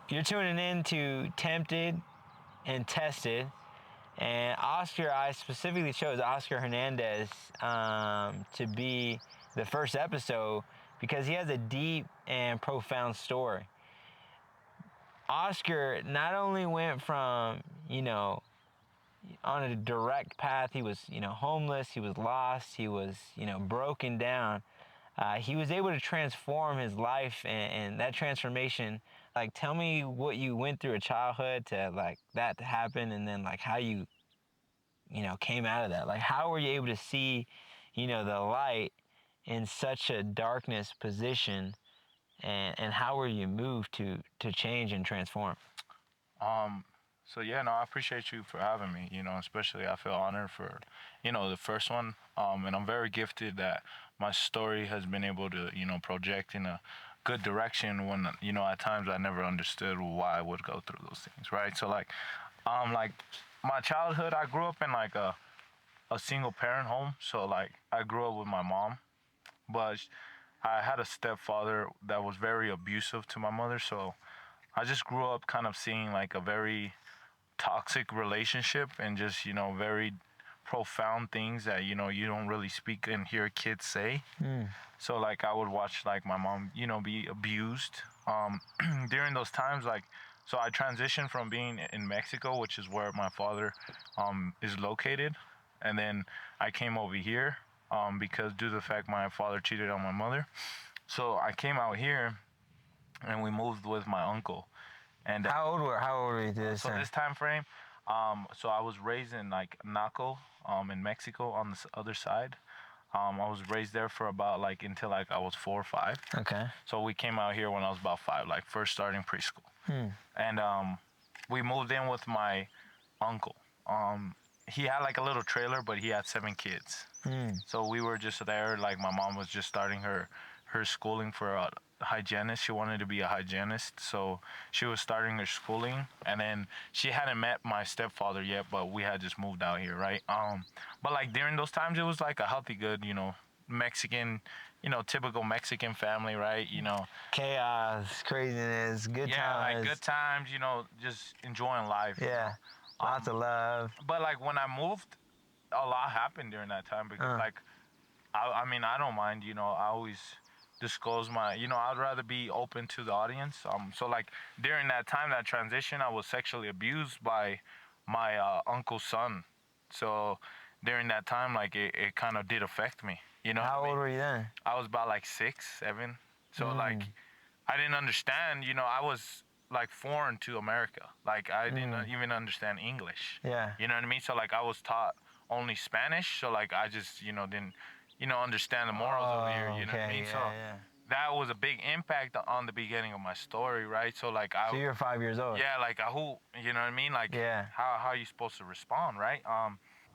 You're tuning in to Tempted and Tested, and Oscar, I specifically chose Oscar Hernandez to be the first episode because he has a deep and profound story. Oscar not only went from, on a direct path, he was, homeless, he was lost, he was, broken down. He was able to transform his life, and that transformation, like, tell me what you went through a childhood to, like, that to happen, and then, like, how you, came out of that. Like, how were you able to see, the light in such a darkness position, and how were you moved to change and transform? So yeah, no, I appreciate you for having me. Especially I feel honored for, the first one. And I'm very gifted that my story has been able to, project in a good direction when, at times I never understood why I would go through those things, right? So like my childhood, I grew up in like a single parent home. So like I grew up with my mom, but I had a stepfather that was very abusive to my mother. So I just grew up kind of seeing like a very toxic relationship and just very profound things that you don't really speak and hear kids say. So like I would watch like my mom be abused during those times. Like, so I transitioned from being in Mexico, which is where my father is located, and then I came over here because due to the fact my father cheated on my mother. So I came out here and we moved with my uncle. And How old were you this so time? this time frame, so I was raised in like Naco, in Mexico on the other side. I was raised there for about like until like I was 4 or 5. Okay. So we came out here when I was about 5, like first starting preschool. And we moved in with my uncle. He had like a little trailer, but he had 7 kids. So we were just there. Like my mom was just starting her schooling for a hygienist. She wanted to be a hygienist, so she was starting her schooling. And then she hadn't met my stepfather yet, but we had just moved out here, right? But like during those times, it was like a healthy, good, Mexican, typical Mexican family, right? Chaos, craziness, good times. Like good times, just enjoying life. Yeah. Lots of love. But like when I moved, a lot happened during that time because like I mean I don't mind, I always disclose my, I'd rather be open to the audience. So like during that time, that transition, I was sexually abused by my uncle's son. So during that time, like it kind of did affect me. How old were you then? I was about like 6, 7. So like I didn't understand. I was like foreign to America. Like I didn't even understand English. Yeah. You know what I mean? So like I was taught only Spanish. So like I just didn't understand the morals over here. You know what I mean? Yeah. That was a big impact on the beginning of my story, right? So like So you're 5 years old. yeah, like who, you know what I mean? Like how are you supposed to respond, right?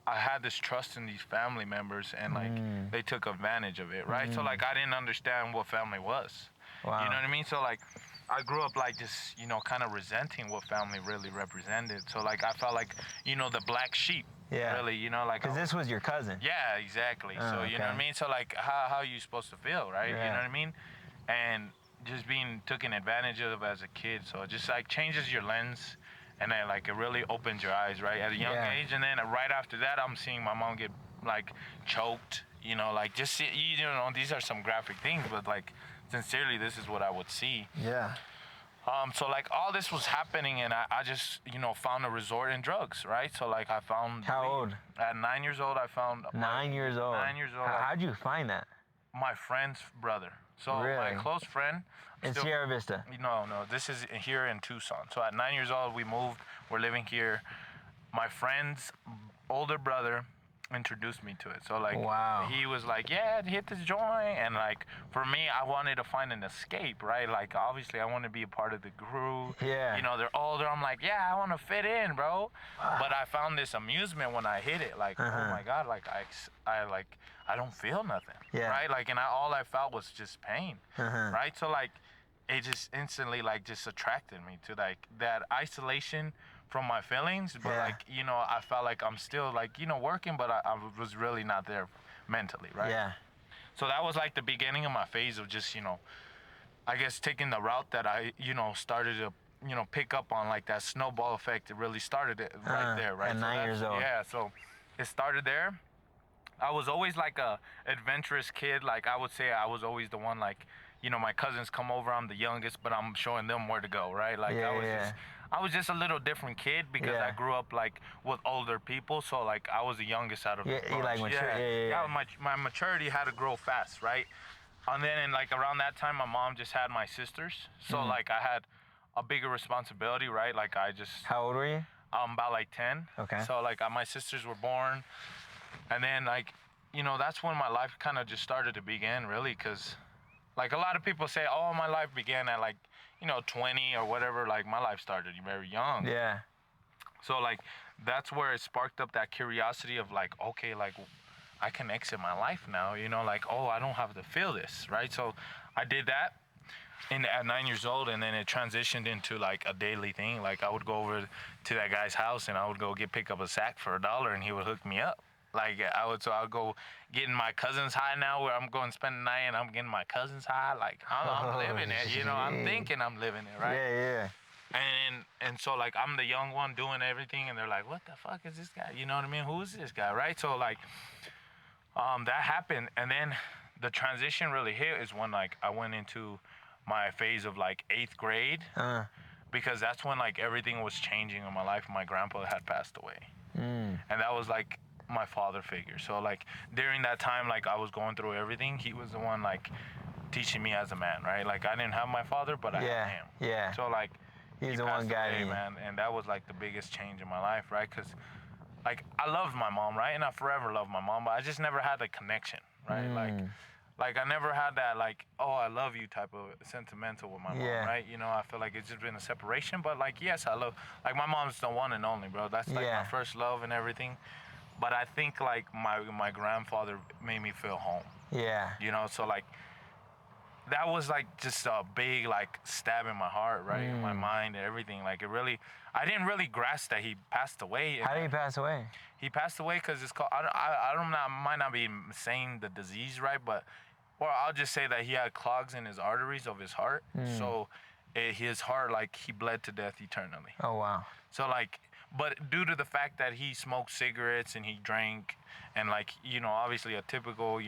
I had this trust in these family members, and like they took advantage of it, right? So like I didn't understand what family was. Wow. You know what I mean? So like I grew up like just kind of resenting what family really represented. So like I felt like the black sheep. Yeah. Really, like because this was your cousin. yeah, exactly. So you know what I mean? So like how are you supposed to feel, right? Yeah. You know what I mean? And just being taken advantage of as a kid. So it just like changes your lens, and then like it really opens your eyes, right? At a young age. And then right after that, I'm seeing my mom get like choked, like just these are some graphic things, but like sincerely this is what I would see. Yeah. So like all this was happening, and I just found a resort in drugs, right? So like I found How old? At 9 years old, I found 9 years old. 9 years old. How'd you find that? My friend's brother. So Really? my close friend. In Sierra Vista? No. This is here in Tucson. So at 9 years old, we moved. We're living here. My friend's older brother introduced me to it. So like wow. He was like, yeah, hit this joint. And like for me, I wanted to find an escape, right? Like obviously I want to be a part of the crew. Yeah. They're older. I'm like, yeah, I want to fit in, bro. But I found this amusement when I hit it. Like, oh my God, like I don't feel nothing. Yeah. Right? Like, and all I felt was just pain. Right? So like it just instantly like just attracted me to like that isolation from my feelings, but like I felt like I'm still like working, but I was really not there mentally, right? Yeah. So that was like the beginning of my phase of just I guess taking the route that I started to pick up on like that snowball effect. It really started it right there, right? At 9 years old. Yeah, so it started there. I was always like a adventurous kid. Like I would say I was always the one, like, my cousins come over, I'm the youngest, but I'm showing them where to go, right? Like I was just a little different kid because I grew up like with older people, so like I was the youngest out of the bunch. You like mature. Yeah. My maturity had to grow fast, right? And then like around that time my mom just had my sisters. So like I had a bigger responsibility, right? Like I just How old were you? I'm about like 10. Okay. So like my sisters were born. And then, like, that's when my life kind of just started to begin, really, because, like, a lot of people say, oh, my life began at, like, 20 or whatever. Like, my life started very young. Yeah. So, like, that's where it sparked up that curiosity of, like, okay, like, I can exit my life now, like, oh, I don't have to feel this, right? So I did that at 9 years old, and then it transitioned into, like, a daily thing. Like, I would go over to that guy's house, and I would go pick up a sack for $1, and he would hook me up. Like I would go get in my cousin's high now, where I'm going to spend the night and I'm getting my cousin's high. Like I'm living it, I'm thinking I'm living it, right? Yeah. And so like I'm the young one doing everything, and they're like, what the fuck is this guy? You know what I mean? Who is this guy, right? So like that happened, and then the transition really hit is when like I went into my phase of like 8th grade, because that's when like everything was changing in my life. My grandpa had passed away, and that was like my father figure. So like during that time, like I was going through everything. He was the one like teaching me as a man, right? Like I didn't have my father, but I had him. Yeah. So like he's the one guiding you, man, and that was like the biggest change in my life, right? Because like I loved my mom, right? And I forever loved my mom, but I just never had the connection, right? Like I never had that like, oh, I love you type of sentimental with my mom, right? I feel like it's just been a separation, but like yes, I love, like my mom's the one and only, bro. That's like my first love and everything. But I think like my grandfather made me feel home. Yeah. So like that was like just a big like stab in my heart, right? In my mind and everything. Like I didn't really grasp that he passed away. How did he pass away? He passed away because it's called, I don't know, I might not be saying the disease right, or I'll just say that he had clogs in his arteries of his heart. So his heart, like he bled to death eternally. Oh, wow. So like, but due to the fact that he smoked cigarettes and he drank, and like, obviously a typical,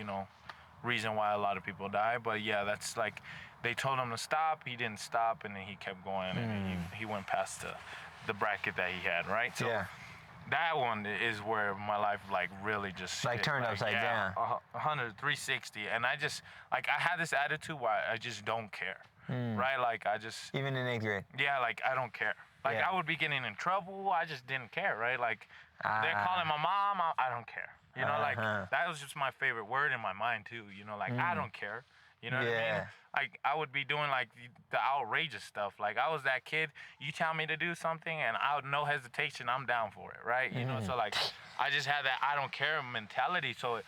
reason why a lot of people die. But yeah, that's like, they told him to stop, he didn't stop, and then he kept going, and he went past the bracket that he had, right? So that one is where my life like really just like turned upside down. 360. And I just like, I had this attitude where I just don't care, right? Like I just, even in 8th grade. Yeah, like I don't care. Like I would be getting in trouble, I just didn't care, right? Like they're calling my mom, I don't care. Like that was just my favorite word in my mind too. Like I don't care. You know what I mean? Like I would be doing like the outrageous stuff. Like I was that kid. You tell me to do something, and I would no hesitation, I'm down for it, right? So like I just had that I don't care mentality. So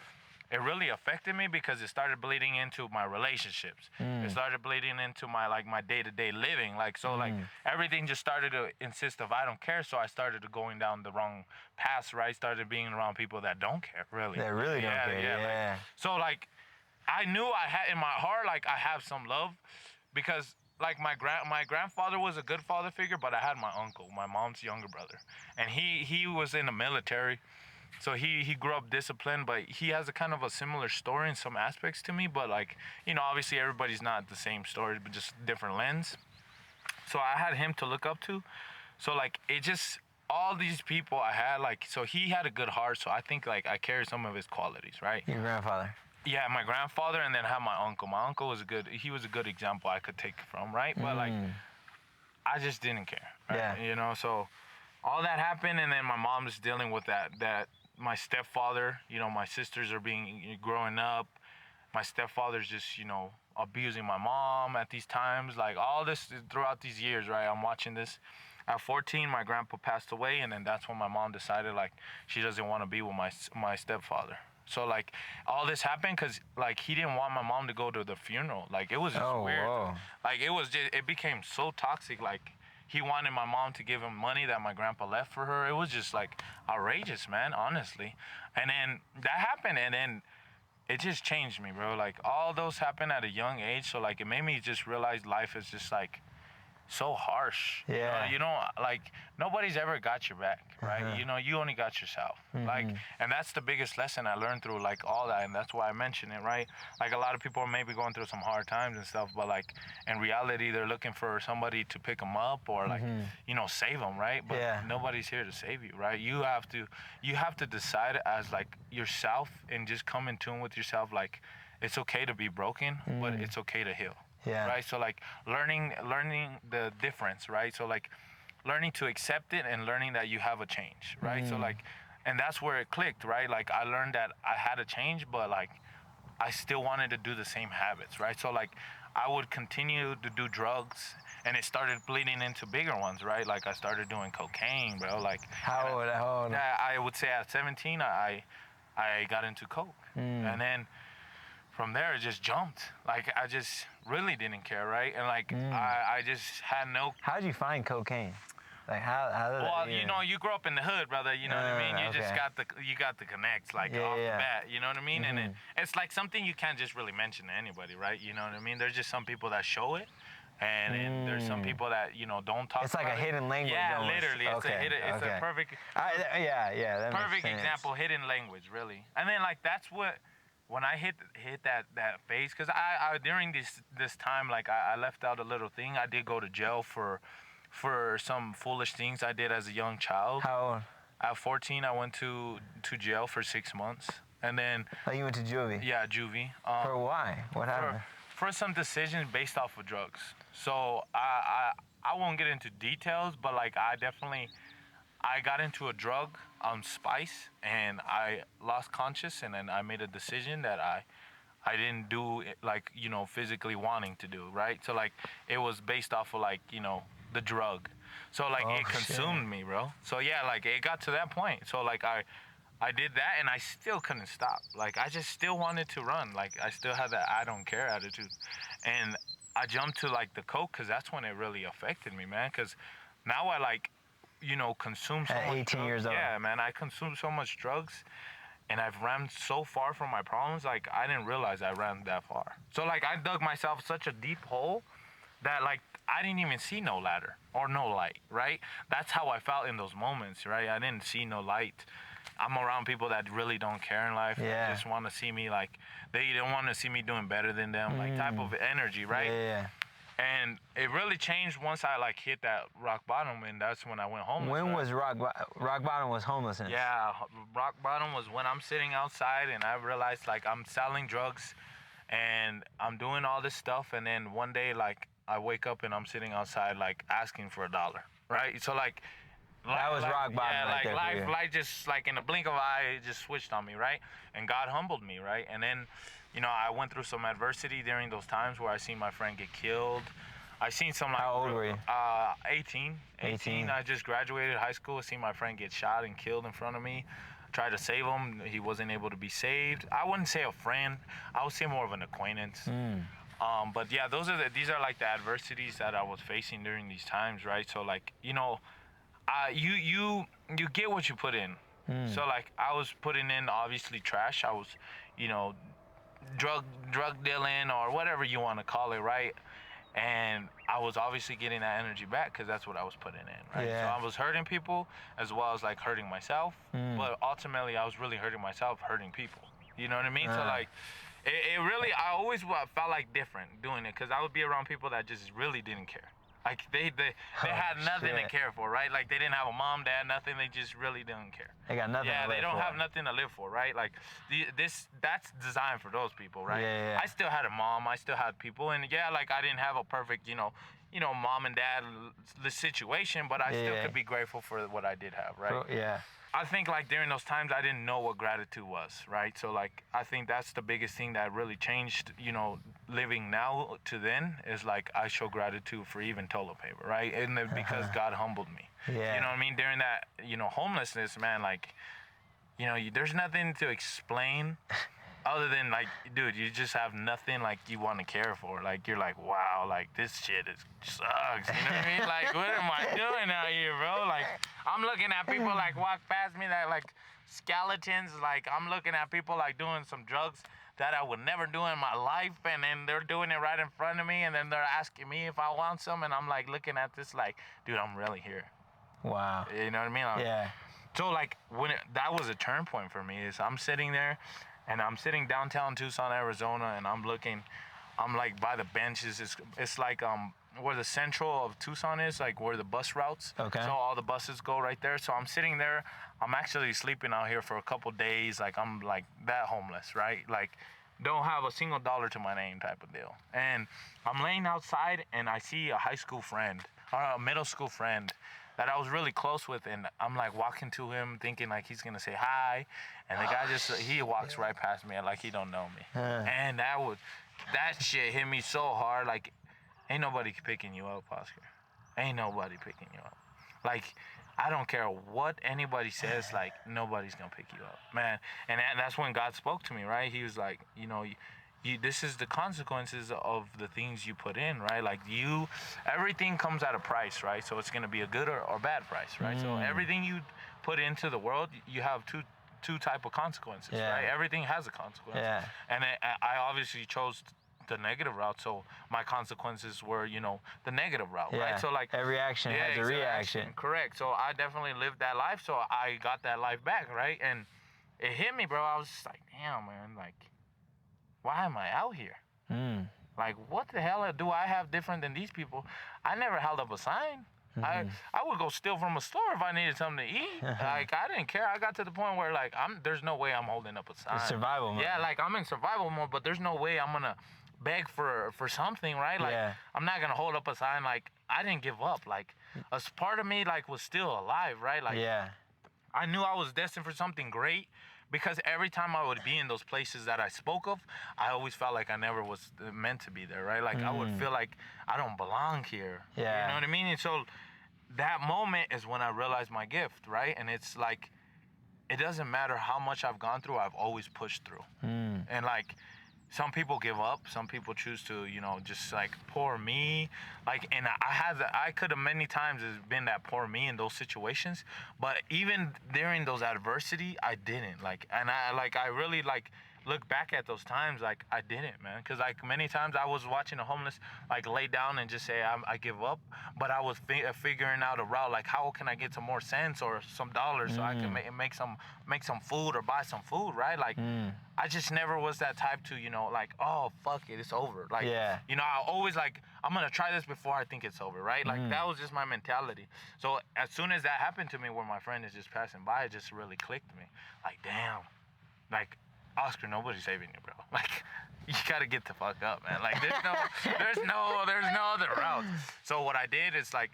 it really affected me because it started bleeding into my relationships. It started bleeding into my day-to-day living. Like so like everything just started to insist of I don't care. So I started to going down the wrong path, right? Started being around people that don't care, really. That really don't care. Yeah. Like, so like I knew I had in my heart like I have some love, because like my grandfather was a good father figure, but I had my uncle, my mom's younger brother, and he was in the military. So he grew up disciplined, but he has a kind of a similar story in some aspects to me. But like, obviously everybody's not the same story, but just different lens. So I had him to look up to. So like it just, all these people I had, like, so he had a good heart. So I think like I carry some of his qualities, right? Your grandfather. Yeah, my grandfather, and then I have my uncle. My uncle was he was a good example I could take from, right? But like, I just didn't care, right? So all that happened, and then my mom's dealing with that my stepfather, my sisters are growing up. My stepfather's just, abusing my mom at these times. Like all this throughout these years, right? I'm watching this. At 14, my grandpa passed away, and then that's when my mom decided like she doesn't want to be with my stepfather. So like all this happened because like he didn't want my mom to go to the funeral. Like it was just weird. Whoa. Like it became so toxic. Like he wanted my mom to give him money that my grandpa left for her. It was just like outrageous, man, honestly. And then that happened, and then it just changed me, bro. Like all those happened at a young age. So like it made me just realize life is just like, so harsh. Yeah. You know, like nobody's ever got your back, right? You know, you only got yourself. Like, and that's the biggest lesson I learned through like all that, and that's why I mention it, right? Like a lot of people are maybe going through some hard times and stuff, but like in reality, they're looking for somebody to pick them up or like, you know, save them, right? But nobody's here to save you, right? You have to decide as like yourself and just come in tune with yourself. Like, it's okay to be broken, but it's okay to heal. Yeah. Right. So like learning the difference, right? So like learning to accept it and learning that you have a change, right? So like, and that's where it clicked, right? Like I learned that I had a change, but like I still wanted to do the same habits, right? So like I would continue to do drugs, and it started bleeding into bigger ones, right? Like I started doing cocaine, bro. Like How old? I would say at 17, I got into coke, and then from there it just jumped. Like I just really didn't care, right? And like I just had no. How'd you find cocaine? Like how did Well, that, you know, you grow up in the hood, brother. You know what I mean? You just got the connects, like off the bat. You know what I mean? And it's like something you can't just really mention to anybody, right? You know what I mean? There's just some people that show it, and there's some people that don't talk. It's like about a hidden language. Yeah, almost. literally. It's a perfect. That perfect makes sense. example, hidden language, really. And then like that's what. When I hit that phase, because I during this time, like I left out a little thing. I did go to jail for some foolish things I did as a young child. How old? At 14, I went to jail for 6 months, and then. Oh, you went to juvie? Yeah, juvie. For why? What happened? For some decisions based off of drugs. So I won't get into details, but like I got into a drug, spice, and I lost conscious, and then I made a decision that I didn't do it, like, physically wanting to do, right? So like it was based off of like, the drug. So like it consumed me, bro. So yeah, like it got to that point. So like I did that, and I still couldn't stop. Like I just still wanted to run. Like I still had that I don't care attitude. And I jumped to like the coke, because that's when it really affected me, man. Because now I like, consume so At much 18 drugs. years old. Yeah, man, I consume so much drugs, and I've ran so far from my problems. Like I didn't realize I ran that far. So like I dug myself such a deep hole that like I didn't even see no ladder or no light, right? That's how I felt in those moments, right? I didn't see no light. I'm around people that really don't care in life. Yeah. They just want to see me like, they don't want to see me doing better than them, like type of energy, right? Yeah. And it really changed once I like hit that rock bottom, and that's when I went homeless. When was rock bottom was homelessness? Yeah, rock bottom was when I'm sitting outside and I realized like I'm selling drugs and I'm doing all this stuff, and then one day like I wake up and I'm sitting outside like asking for $1, right? So like that was rock bottom. Yeah, right like there life just like in a blink of an eye, it just switched on me, right? And God humbled me, right? And then, I went through some adversity during those times where I seen my friend get killed. I seen some like. How old were you? 18. 18. I just graduated high school. I seen my friend get shot and killed in front of me. Tried to save him. He wasn't able to be saved. I wouldn't say a friend. I would say more of an acquaintance. But yeah, these are like the adversities that I was facing during these times, right? So like, you get what you put in. So like I was putting in obviously trash. I was, drug dealing or whatever you want to call it, right? And I was obviously getting that energy back because that's what I was putting in, right? Yeah. So I was hurting people as well as like hurting myself. But ultimately I was really hurting myself, hurting people. You know what I mean? So like, it really, I always felt like different doing it, because I would be around people that just really didn't care. Like they had nothing to care for, right? Like they didn't have a mom, dad, nothing. They just really didn't care. They got nothing. Yeah, to live they don't for. have nothing to live for, right? Like that's designed for those people, right? Yeah. I still had a mom. I still had people, and yeah, like I didn't have a perfect, mom and dad situation, but I still could be grateful for what I did have, right? Yeah. I think like during those times I didn't know what gratitude was, right? So like I think that's the biggest thing that really changed, living now to then, is like I show gratitude for even toilet paper, right? And because God humbled me. Yeah. You know what I mean? During that, homelessness, man, like, there's nothing to explain other than like, dude, you just have nothing like you want to care for. Like you're like, wow, like this shit sucks. You know what I mean? Like, what am I doing out here, bro? Like I'm looking at people like walk past me that like skeletons. Like, I'm looking at people like doing some drugs that I would never do in my life, and then they're doing it right in front of me, and then they're asking me if I want some, and I'm like looking at this like, dude, I'm really here. Wow. You know what I mean? Like, Yeah. so like that was a turn point for me. Is I'm sitting there, and I'm sitting downtown Tucson, Arizona, and I'm looking. I'm like by the benches. It's like where the central of Tucson is, like where the bus routes. Okay. So all the buses go right there. So I'm sitting there. I'm actually sleeping out here for a couple days. Like I'm like that homeless, right? Like don't have a single dollar to my name type of deal. And I'm laying outside and I see a high school friend or a middle school friend that I was really close with, and I'm like walking to him thinking like he's gonna say hi, and the guy he walks right past me like he don't know me. And that shit hit me so hard. Like ain't nobody picking you up, Oscar. Ain't nobody picking you up. Like I don't care what anybody says, like nobody's gonna pick you up, man. And that's when God spoke to me, right? He was like, you know, this is the consequences of the things you put in, right? Like everything comes at a price, right? So it's gonna be a good or bad price, right? So everything you put into the world, you have two type of consequences, right? Everything has a consequence. Yeah. And I obviously chose the negative route, so my consequences were, you know, the negative route, right? So like every action has a reaction. Correct. So I definitely lived that life, so I got that life back, right? And it hit me, bro. I was just like, damn, man, like, why am I out here? Like, what the hell do I have different than these people? I never held up a sign. I would go steal from a store if I needed something to eat. Like, I didn't care. I got to the point where, like, there's no way I'm holding up a sign. It's survival mode. Yeah, like, I'm in survival mode, but there's no way I'm going to beg for something, right? Like, I'm not going to hold up a sign. Like, I didn't give up. Like, a part of me, like, was still alive, right? Like, I knew I was destined for something great. Because every time I would be in those places that I spoke of, I always felt like I never was meant to be there, right? Like I would feel like I don't belong here. You know what I mean? And so that moment is when I realized my gift, right? And it's like, it doesn't matter how much I've gone through, I've always pushed through. And like, some people give up. Some people choose to, you know, just like poor me. Like, and I could have many times been that poor me in those situations. But even during those adversity, I didn't. Like, and I really like look back at those times, like I didn't, man. Cause like many times I was watching a homeless like lay down and just say I give up. But I was figuring out a route, like how can I get some more cents or some dollars so I can make some food or buy some food, right? Like. I just never was that type to, you know, like, oh, fuck it, it's over. Like, you know, I always like, I'm going to try this before I think it's over, right? Like, that was just my mentality. So as soon as that happened to me where my friend is just passing by, it just really clicked me. Like, damn. Like, Oscar, nobody's saving you, bro. Like, you got to get the fuck up, man. Like, there's no other route. So what I did is, like,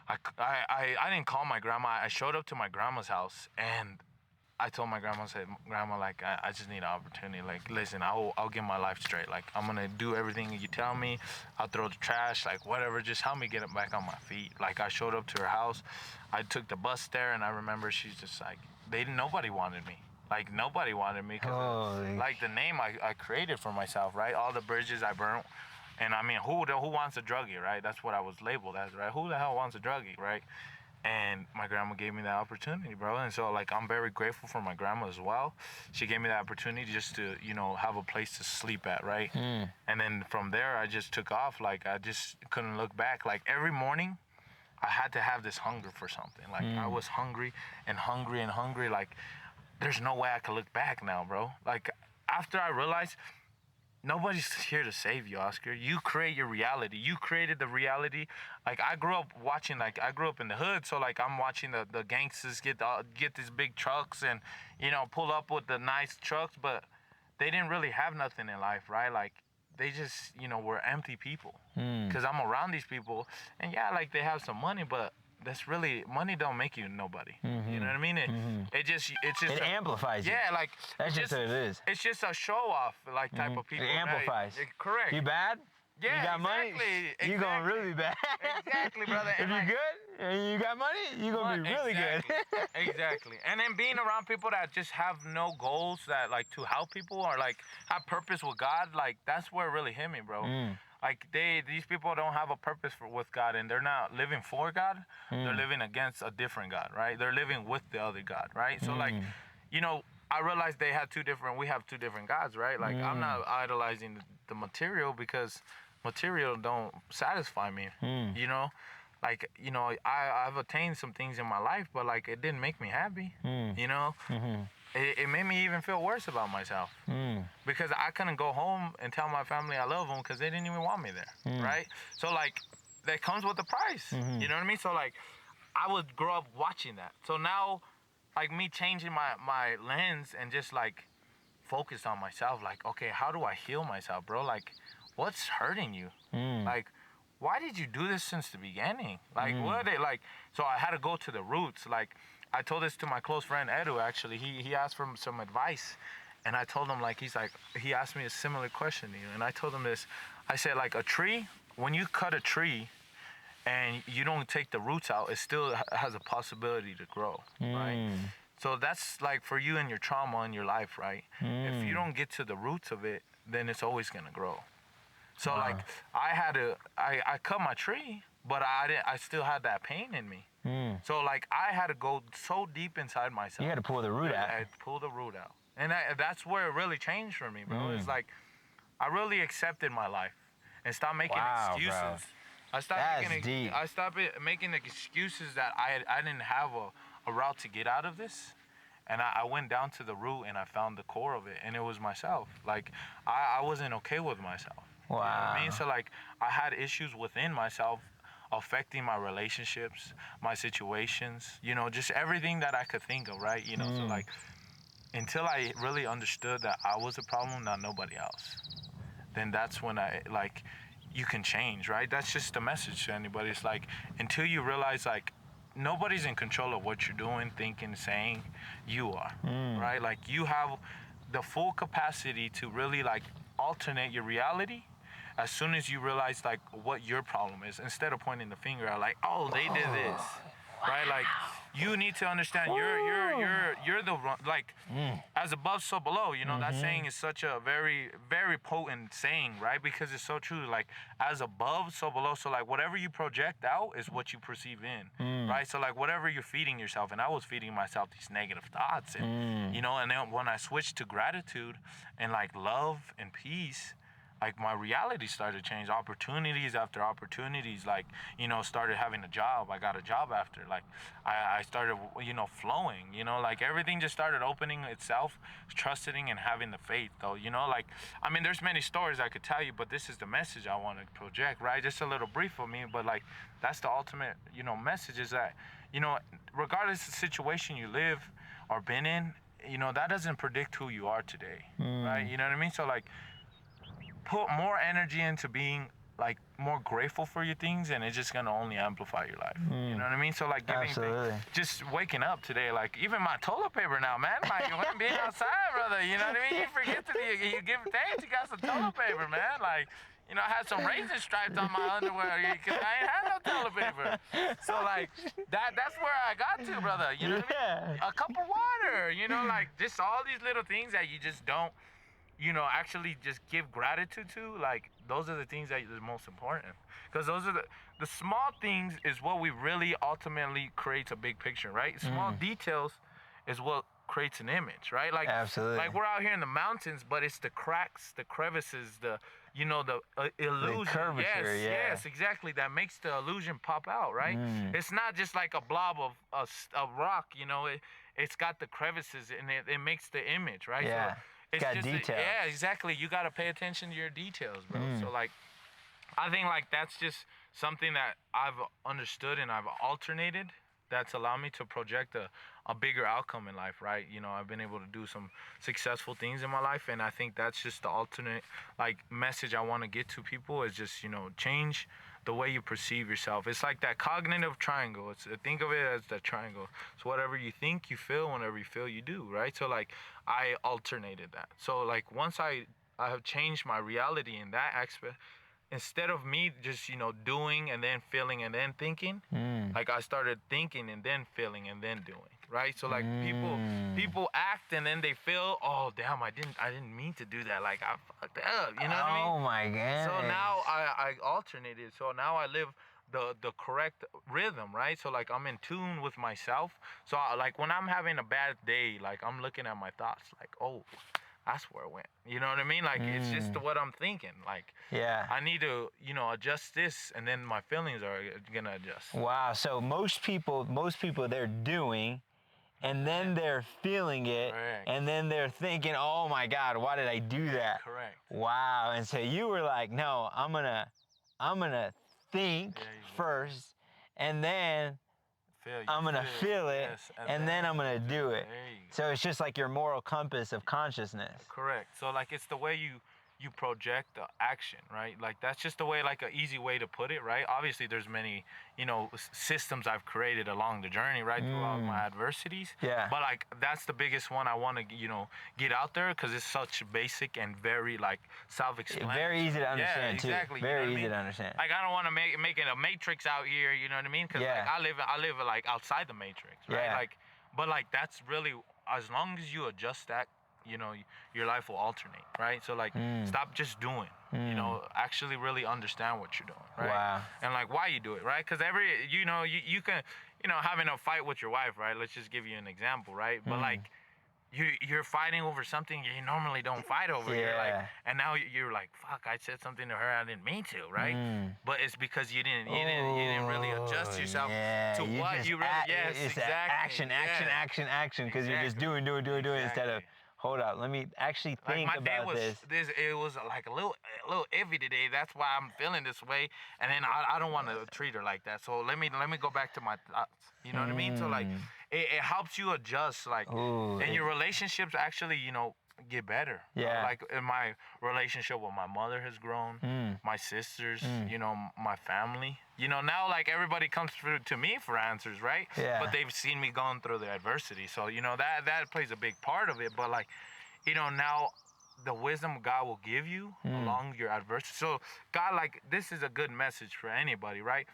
I didn't call my grandma. I showed up to my grandma's house, and I told my grandma, I said, Grandma, like, I just need an opportunity. Like, listen, I'll get my life straight. Like, I'm going to do everything you tell me. I'll throw the trash, like, whatever. Just help me get it back on my feet. Like, I showed up to her house. I took the bus there, and I remember she's just like, nobody wanted me. Like, nobody wanted me because, like, the name I created for myself, right? All the bridges I burnt. And, I mean, who wants a druggie, right? That's what I was labeled as, right? Who the hell wants a druggie, right? And my grandma gave me that opportunity, bro. And so, like, I'm very grateful for my grandma as well. She gave me that opportunity just to, you know, have a place to sleep at, right? And then from there, I just took off. Like, I just couldn't look back. Like, every morning, I had to have this hunger for something. Like, I was hungry and hungry and hungry. Like, there's no way I could look back now, bro. Like, after I realized nobody's here to save you, Oscar. You create your reality. You created the reality. Like, I grew up watching, like, I grew up in the hood, so, like, I'm watching the gangsters get these big trucks and, you know, pull up with the nice trucks, but they didn't really have nothing in life, right? Like, they just, you know, were empty people. Because I'm around these people, and yeah, like, they have some money, but that's really, money don't make you nobody. You know what I mean? It amplifies you. Yeah, like, that's just what it is. It's just a show off, like, type of people. It amplifies. Right? Correct. You bad? Yeah, you got money? You gonna really be bad. Exactly, brother. If you good and you got money, you gonna be really good. Exactly. And then being around people that just have no goals, that like to help people or like have purpose with God, like that's where it really hit me, bro. like these people don't have a purpose with God, and they're not living for God. They're living against a different God, right? They're living with the other God, right? So like, you know, I realized we have two different gods, right? Like I'm not idolizing the material because material don't satisfy me, you know? Like, you know, I've attained some things in my life, but like it didn't make me happy, you know? It made me even feel worse about myself because I couldn't go home and tell my family I love them because they didn't even want me there, right? So like that comes with a price, you know what I mean? So like I would grow up watching that. So now like me changing my lens and just like focus on myself, like, okay, how do I heal myself, bro? Like, what's hurting you? Like, why did you do this since the beginning? Like, what are they like? So I had to go to the roots. Like, I told this to my close friend Edu. Actually, he asked for some advice, and I told him like he asked me a similar question to you, and I told him this. I said like a tree, when you cut a tree and you don't take the roots out, it still has a possibility to grow, right? So that's like for you and your trauma in your life, right? If you don't get to the roots of it, then it's always gonna grow. So like I cut my tree, but I still had that pain in me. So like I had to go so deep inside myself. You had to pull the root out. I had to pull the root out, and that's where it really changed for me, bro. It's like I really accepted my life and stopped making excuses. Bro. I stopped That's making deep. I stopped making excuses that I didn't have a route to get out of this. And I went down to the root and I found the core of it, and it was myself. Like I wasn't okay with myself. Wow. You know what I mean? So like I had issues within myself affecting my relationships, my situations, you know, just everything that I could think of, right? You know, so like until I really understood that I was the problem, not nobody else, then that's when I like you can change, right? That's just the message to anybody. It's like until you realize like nobody's in control of what you're doing, thinking, saying, you are, right? Like you have the full capacity to really like alternate your reality as soon as you realize like what your problem is, instead of pointing the finger out like, oh, they did this, right? Like you need to understand you're the like as above so below, you know. That saying is such a very very potent saying, right? Because it's so true. Like as above so below, so like whatever you project out is what you perceive in, right? So like whatever you're feeding yourself, and I was feeding myself these negative thoughts, and you know, and then when I switched to gratitude and like love and peace, like my reality started to change. Opportunities after opportunities, like, you know, started having a job. I got a job after, like I started, you know, flowing, you know, like everything just started opening itself, trusting and having the faith though, you know. Like I mean there's many stories I could tell you, but this is the message I want to project, right? Just a little brief of me, but like that's the ultimate, you know, message is that, you know, regardless of the situation you live or been in, you know, that doesn't predict who you are today, right? You know what I mean? So like put more energy into being like more grateful for your things, and it's just gonna only amplify your life. You know what I mean? So like giving just waking up today, like even my toilet paper now, man, like when being outside, brother, you know what I mean? You forget to you give thanks, you got some toilet paper, man. Like, you know, I had some raisin stripes on my underwear because I ain't had no toilet paper. So like that's where I got to, brother. You know what I mean? A cup of water, you know, like just all these little things that you just don't, you know, actually just give gratitude to. Like those are the things that are the most important, because those are the small things is what we really ultimately creates a big picture, right? Small details is what creates an image, right? Like like we're out here in the mountains, but it's the cracks, the crevices, the, you know, the illusion, the curvature, yes, exactly, that makes the illusion pop out, right? It's not just like a blob of rock, you know. It's got the crevices, and it makes the image, right? Yeah. So, it's got just details. yeah, exactly. You gotta pay attention to your details, bro. So like, I think like that's just something that I've understood and I've alternated. That's allowed me to project a bigger outcome in life, right? You know, I've been able to do some successful things in my life, and I think that's just the alternate like message I want to get to people is just, you know, change the way you perceive yourself. It's like that cognitive triangle. It's think of it as the triangle. So whatever you think, you feel. Whenever you feel, you do, right? So like I alternated that. So like once I have changed my reality in that aspect, instead of me just, doing and then feeling and then thinking, like I started thinking and then feeling and then doing, right? So like people act and then they feel, oh damn, I didn't mean to do that. Like I fucked up, you know what I mean? Oh my goodness. So now I alternated. So now I live the correct rhythm, right? So like I'm in tune with myself. So like when I'm having a bad day, like I'm looking at my thoughts, like, oh, that's where it went. You know what I mean? Like it's just what I'm thinking. Like I need to, adjust this, and then my feelings are gonna adjust. Wow. So most people they're doing, and then they're feeling it, Correct. and then they're thinking, oh my God, why did I do that? Correct. Wow. And so you were like, no, I'm gonna think first, and then I'm gonna feel it, yes, and then I'm gonna do it. There you go. So it's just like your moral compass of consciousness. Correct. So like it's the way you project the action, right? Like that's just the way, like an easy way to put it, right? Obviously there's many, systems I've created along the journey, right, throughout my adversities. Yeah. But like that's the biggest one I want to, get out there, because it's such basic and very like self-explanatory. Very easy to understand exactly, too. Very easy to understand. Like I don't want to make it a matrix out here, you know what I mean? Because like I live like outside the matrix, right? Yeah. Like, but like that's really, as long as you adjust that, your life will alternate, right? So like stop just doing, actually really understand what you're doing, right? Wow. And like why you do it, right? Because you can, having a fight with your wife, right? Let's just give you an example, right? But like you're fighting over something you normally don't fight over. You're like, and now you're like, fuck, I said something to her I didn't mean to, right? But it's because you didn't really adjust yourself to what you really. Yes, it's exactly. Action, because you're just doing instead of. Hold up, let me actually think like my about day this. It was like a little iffy today. That's why I'm feeling this way, and then I don't want to treat her like that. So let me go back to my thoughts. You know what I mean? So like it helps you adjust, like, and your relationships actually, get better. Yeah. Like in my relationship with my mother has grown, my sisters, my family. Now like everybody comes through to me for answers, right? Yeah. But they've seen me going through the adversity. So, that plays a big part of it. But like, now the wisdom God will give you along your adversity. So God, like, this is a good message for anybody, right?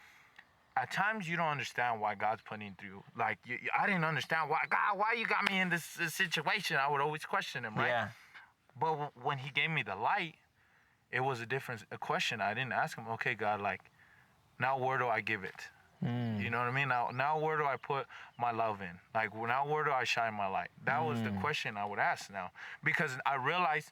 At times you don't understand why God's putting you through. Like, I didn't understand why you got me in this situation. I would always question him, right? Yeah. But when he gave me the light, it was a question. I didn't ask him, okay, God, like, now where do I give it? You know what I mean? Now where do I put my love in? Like, now where do I shine my light? That was the question I would ask now. Because I realized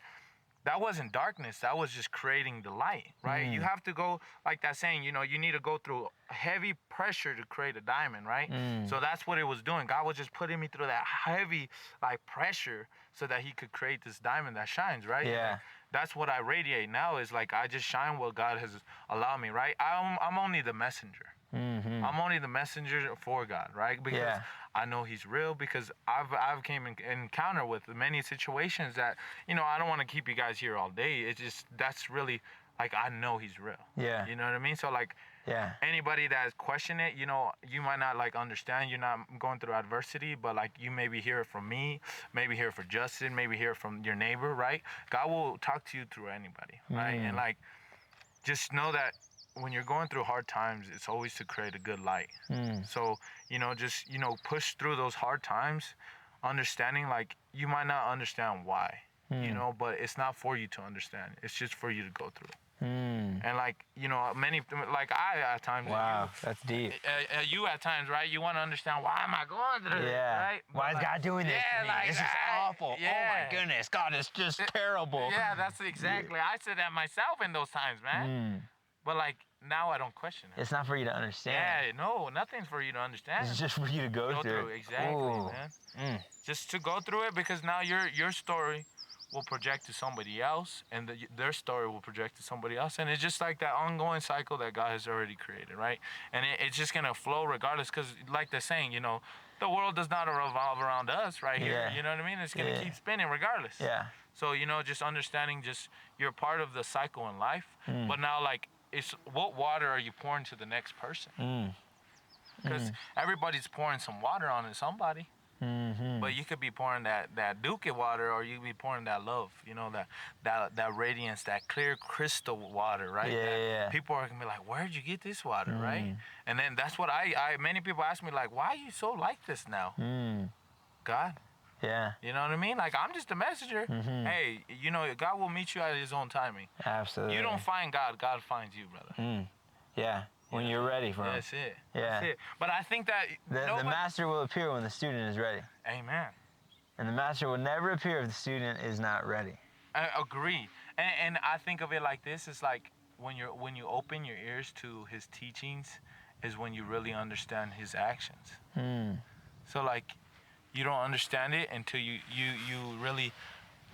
that wasn't darkness. That was just creating the light, right? You have to go, like that saying, you need to go through heavy pressure to create a diamond, right? So that's what it was doing. God was just putting me through that heavy, like, pressure so that he could create this diamond that shines, right? Yeah. Like, that's what I radiate now, is like I just shine what God has allowed me, right? I'm only the messenger. I'm only the messenger for God, right? Because I know he's real, because I've came in encounter with many situations that, I don't want to keep you guys here all day. It's just, that's really, like, I know he's real. Yeah. You know what I mean? So like, anybody that's questioning it, you might not like understand, you're not going through adversity, but like you maybe hear it from me, maybe hear it from Justin, maybe hear it from your neighbor, right? God will talk to you through anybody, right? And like, just know that when you're going through hard times, it's always to create a good light. So, just, push through those hard times, understanding, like, you might not understand why, but it's not for you to understand. It's just for you to go through. And like, many, like I at times. Wow, that's deep. You at times, right? You want to understand, why am I going through this, right? Why is God doing this to me? Like, this is awful. Yeah. Oh my goodness, God is just terrible. Yeah, that's exactly. I said that myself in those times, man. But like, now I don't question it. It's not for you to understand. Yeah, no, nothing's for you to understand. It's just for you to go through. Exactly, man. Just to go through it, because now your story will project to somebody else, and their story will project to somebody else, and it's just like that ongoing cycle that God has already created, right? And it's just gonna flow regardless, because like they're saying, the world does not revolve around us right here. You know what I mean? It's gonna keep spinning regardless. Yeah. So just understanding, just you're part of the cycle in life, but now, like, it's what water are you pouring to the next person? Because everybody's pouring some water on somebody. But you could be pouring that Duke water, or you could be pouring that love, that radiance, that clear crystal water, right? Yeah. People are gonna be like, where'd you get this water, right? And then that's what many people ask me, like, why are you so like this now? God. Yeah. You know what I mean? Like, I'm just a messenger. Hey, God will meet you at his own timing. Absolutely. You don't find God, God finds you, brother. Yeah. When you're ready for him. That's it. Yeah. That's it. But I think that the master will appear when the student is ready. Amen. And the master will never appear if the student is not ready. I agree. And I think of it like this. It's like when you open your ears to his teachings is when you really understand his actions. So like you don't understand it until you really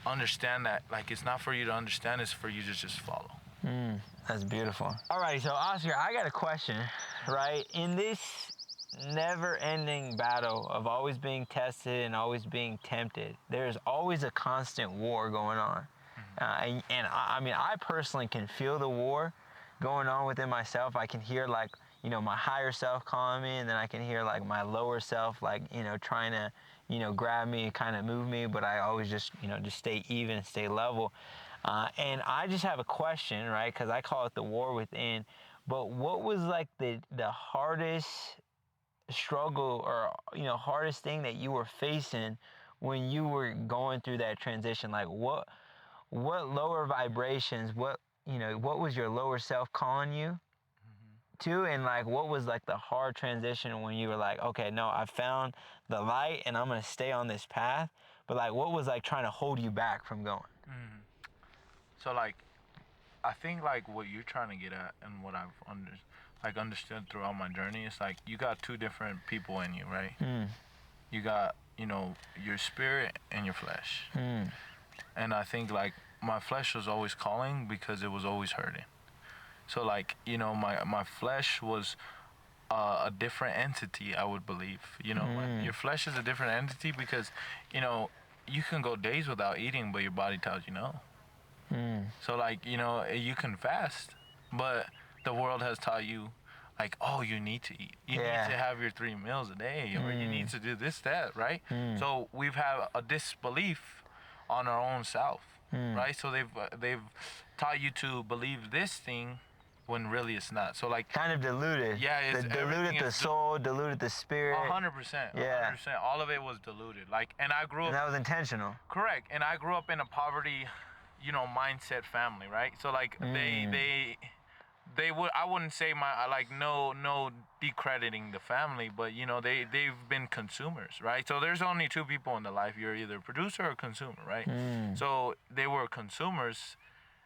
understand that, like, it's not for you to understand, it's for you to just follow. That's beautiful. Alrighty, so Oscar, I got a question, right? In this never-ending battle of always being tested and always being tempted, there's always a constant war going on. And I mean, I personally can feel the war going on within myself. I can hear, like, my higher self calling me, and then I can hear, like, my lower self, like, trying to, grab me and kind of move me, but I always just, just stay even and stay level. And I just have a question, right? Because I call it the war within. But what was, like, the hardest struggle or, hardest thing that you were facing when you were going through that transition? Like, what lower vibrations, what was your lower self calling you to? And, like, what was, like, the hard transition when you were like, okay, no, I found the light and I'm going to stay on this path. But, like, what was, like, trying to hold you back from going? So, like, I think, like, what you're trying to get at and what I've understood throughout my journey is, like, you got two different people in you, right? You got, your spirit and your flesh. And I think, like, my flesh was always calling because it was always hurting. So, like, my flesh was a different entity, I would believe. Your flesh is a different entity because, you can go days without eating, but your body tells you no. So, like, you can fast, but the world has taught you, like, oh, you need to eat. You need to have your 3 meals a day, or you need to do this, that, right? So we've had a disbelief on our own self, right? So they've taught you to believe this thing when really it's not. So, like, kind of diluted. Yeah, it's diluted the soul, diluted the spirit. 100%. 100%. All of it was diluted. Like, and I grew up. And that was intentional. Correct. And I grew up in a poverty, mindset family, right? So, like, they would, I wouldn't say no decrediting the family, but they've been consumers, right? So there's only two people in the life. You're either a producer or a consumer, right? So they were consumers,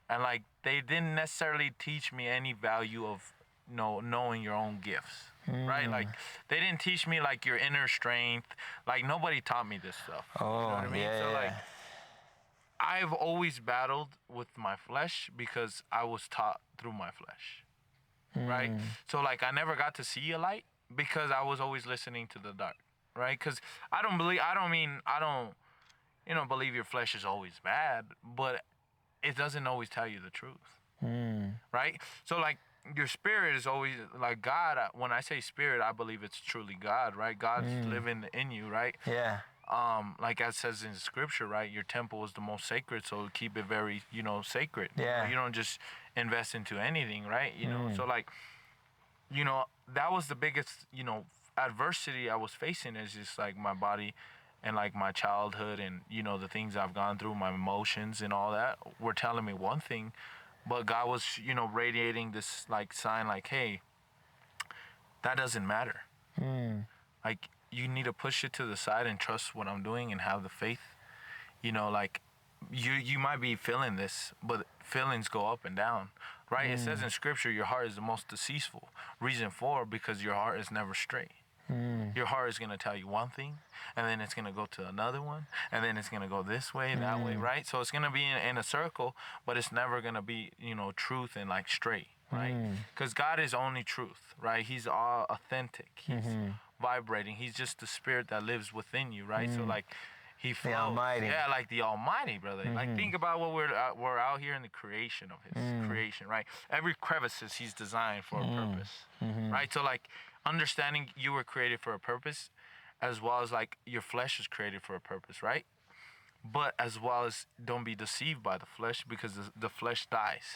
and, like, they didn't necessarily teach me any value of knowing your own gifts, right? Like, they didn't teach me, like, your inner strength. Like, nobody taught me this stuff. You know what I mean? So, like, I've always battled with my flesh because I was taught through my flesh, right? So, like, I never got to see a light because I was always listening to the dark, right? Because I don't believe your flesh is always bad, but it doesn't always tell you the truth, right? So, like, your spirit is always, like, God. When I say spirit, I believe it's truly God, right? God's living in you, right? Yeah. Like it says in scripture, right? Your temple is the most sacred, so keep it very, sacred. Yeah. You don't just invest into anything, right? So, like, that was the biggest, adversity I was facing, is just, like, my body and, like, my childhood and, the things I've gone through, my emotions and all that were telling me one thing, but God was, radiating this, like, sign, like, hey, that doesn't matter. Like, you need to push it to the side and trust what I'm doing and have the faith. Like, you might be feeling this, but feelings go up and down, right? It says in scripture, your heart is the most deceitful. Reason for, because your heart is never straight. Your heart is going to tell you one thing, and then it's going to go to another one, and then it's going to go this way, that way, right? So it's going to be in a circle, but it's never going to be, truth and, like, straight, right? Because God is only truth, right? He's all authentic. He's vibrating. He's just the spirit that lives within you, right? So, like, he flows. The Almighty. Yeah, like the Almighty, brother. Like, think about what we're out here in the creation of His creation, right? Every crevices He's designed for a purpose, right? So, like, understanding you were created for a purpose, as well as like your flesh is created for a purpose, right? But as well as don't be deceived by the flesh, because the flesh dies,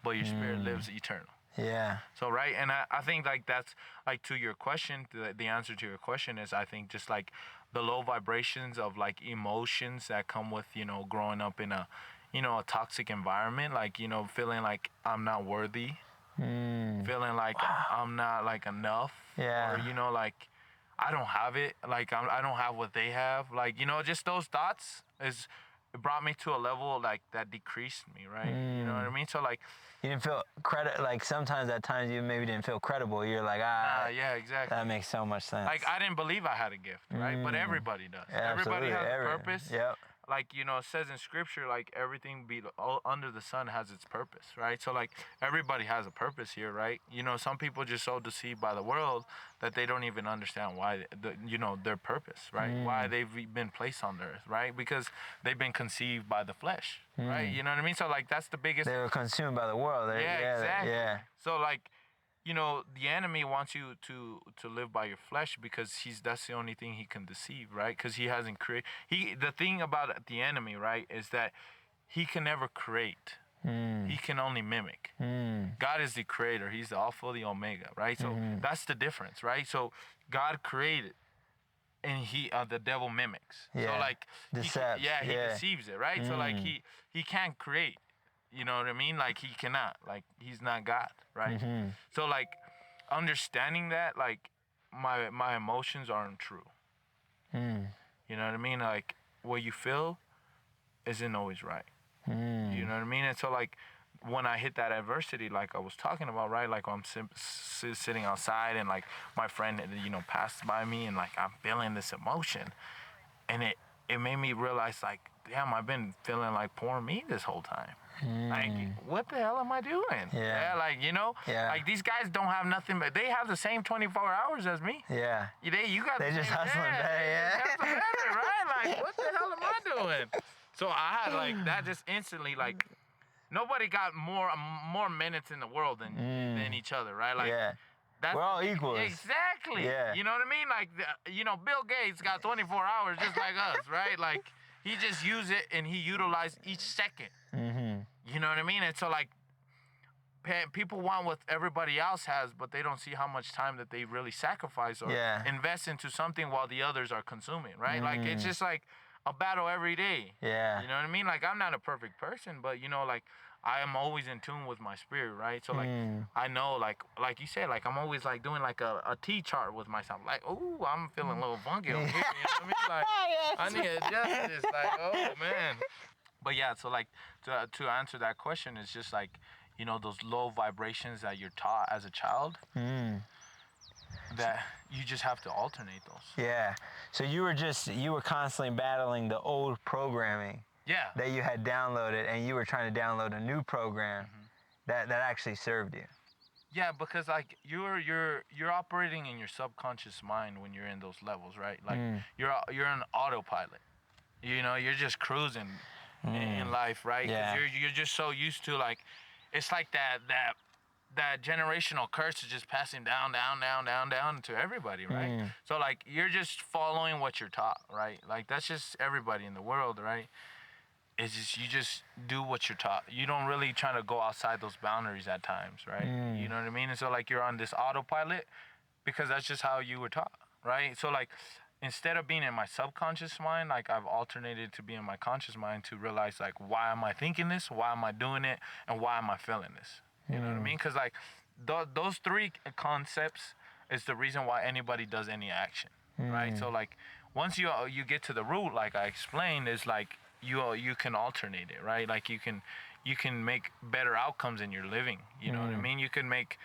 but your spirit lives eternal. Yeah. So right, and I think like that's like to your question, the answer to your question is, I think just like the low vibrations of like emotions that come with, you know, growing up in a, you know, a toxic environment, like, you know, feeling like I'm not worthy, feeling like I'm not like enough, Yeah. or, you know, like I don't have it, like I don't have what they have, like, you know, just those thoughts is, it brought me to a level like that decreased me, right? You know what I mean? So like, You didn't feel like sometimes at times you maybe didn't feel credible. You're like, yeah, exactly. that makes so much sense. Like I didn't believe I had a gift, right? But everybody does. Yeah, Everybody absolutely. has a purpose. Yep. Like, you know, it says in scripture, like everything all under the sun has its purpose, right? So like everybody has a purpose here, right? You know, some people just so deceived by the world that they don't even understand why you know, their purpose, right? Why they've been placed on the earth, right? Because they've been conceived by the flesh, right? You know what I mean? So like that's the biggest. They were consumed by the world. Yeah, exactly. Yeah. So like, you know, the enemy wants you to live by your flesh, because that's the only thing he can deceive, right? Because he hasn't created. The thing about the enemy, right, is that he can never create. He can only mimic. God is the creator. He's the Alpha, the Omega, right? So that's the difference, right? So God created, and the devil mimics. Yeah. So like, Decepts. he deceives it, right? So like he can't create. You know what I mean? Like he cannot. Like he's not God, right? So like understanding that, like my emotions aren't true. You know what I mean? Like what you feel isn't always right. You know what I mean? And so like when I hit that adversity, like I was talking about, right? Like I'm sitting outside, and like my friend, you know, passed by me, and like I'm feeling this emotion, and it made me realize, like, damn, I've been feeling like poor me this whole time. Like, what the hell am I doing? Yeah. Like, you know, like these guys don't have nothing, but they have the same 24 hours as me. Yeah. They just hustling better, They hustling better, right? Like, what the hell am I doing? So I had like that just instantly, like, nobody got more minutes in the world than each other, right? Like, Yeah. We're all equals. Exactly. Yeah. You know what I mean? Like, you know, Bill Gates got 24 hours just like us, right? Like, he just used it and he utilized each second. You know what I mean? And so, like, people want what everybody else has, but they don't see how much time that they really sacrifice or invest into something while the others are consuming, right? Like, it's just like a battle every day. Yeah. You know what I mean? Like, I'm not a perfect person, but, you know, like, I am always in tune with my spirit, right? So, like, I know, like you said, like, I'm always, like, doing, like, a T chart with myself. Like, ooh, I'm feeling a little funky over here. You know what I mean? Like, I need to adjust this. Like, oh, man. But, yeah, so, like, to answer that question, it's just, like, you know, those low vibrations that you're taught as a child, that you just have to alternate those. Yeah. So you were constantly battling the old programming. Yeah. That you had downloaded, and you were trying to download a new program that actually served you. Yeah, because like you're operating in your subconscious mind when you're in those levels, right? Like you're an autopilot. You know, you're just cruising in life, right? Yeah. You're just so used to, like, it's like that generational curse is just passing down to everybody, right? So like you're just following what you're taught, right? Like that's just everybody in the world, right? It's just, you just do what you're taught. You don't really try to go outside those boundaries at times, right? You know what I mean? And so like you're on this autopilot because that's just how you were taught, right? So like instead of being in my subconscious mind, like I've alternated to be in my conscious mind to realize, like, why am I thinking this? Why am I doing it? And why am I feeling this? You know what I mean? Because like those three concepts is the reason why anybody does any action, right? So like once you get to the root, like I explained, is like you can alternate it, right? Like you can make better outcomes in your living. You know what I mean? You can make,